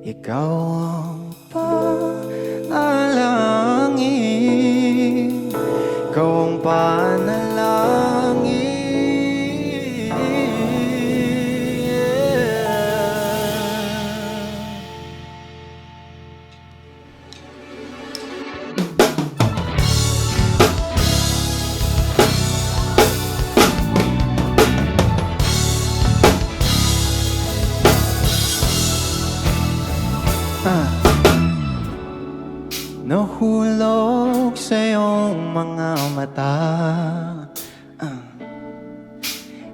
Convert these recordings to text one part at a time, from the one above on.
Ikaw ang panalangin, ikaw ang panalangin. Nahulog sa iyong mga mata,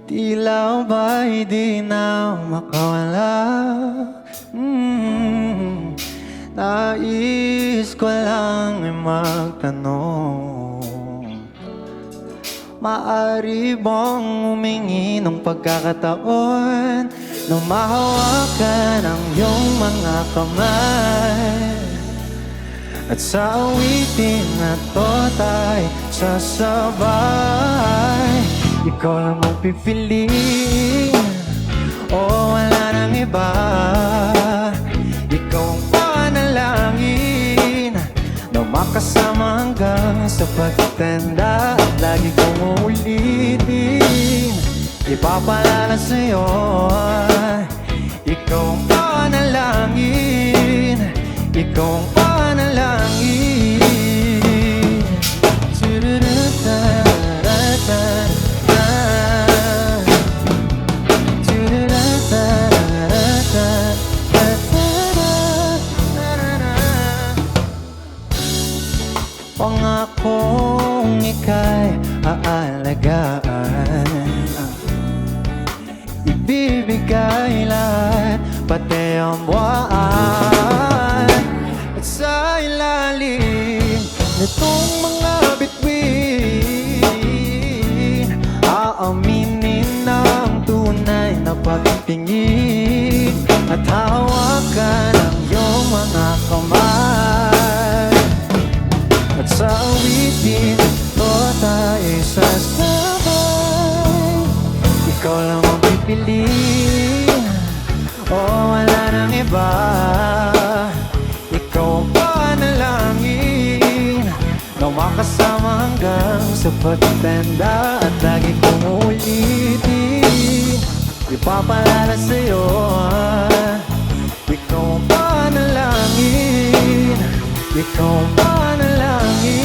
tila ba'y di na makawala. Nais ko lang ay magtanong, maaari bang humingi ng pagkakataon na mahawakan ang iyong mga kamay? At sa awitin na to tayo sasabay. Ikaw lang ang pipiliin, o wala nang iba. Ikaw ang panalangin na makasama hanggang sa pagtanda. At lagi kong uulitin, ipapalala sa'yo. Ikaw ang panalangin, ikaw ang panalangin. Pangakong ika'y aalagaan, ibibigay lahat, pati ang buwan. At sa ilalim nitong mga bituin, aaminin ang tunay na pagtingin at hawakan ang iyong mga kamay. At sa awitin ito tayo sasabay. Ikaw lang ang pipiliin, o wala nang iba. Ikaw ang panalangin na makasama hanggang sa pagtanda. At lagi kong ulitin, ipapalala sa'yo. Ikaw ang panalangin, ikaw ang panalangin.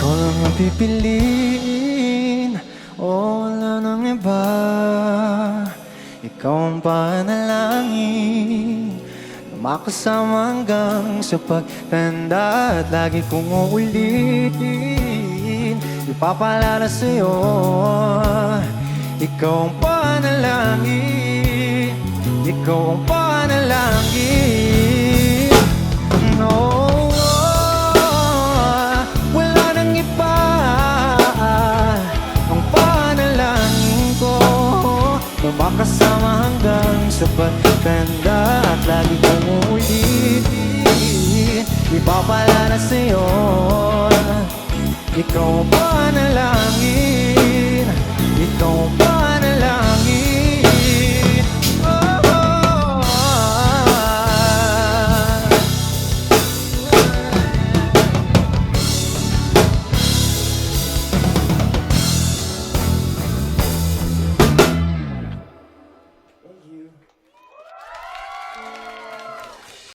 Ikaw lang ang pipiliin, o wala nang iba. Ikaw ang panalangin na makasama hanggang sa pagtanda. At lagi kong uulitin, ipapalala sa'yo. Ikaw ang panalangin, ikaw ang panalangin. No, makasama hanggang sa pagtanda. At lagi kong ulitin, ipapalala sa'yo. Ikaw ang panalangin,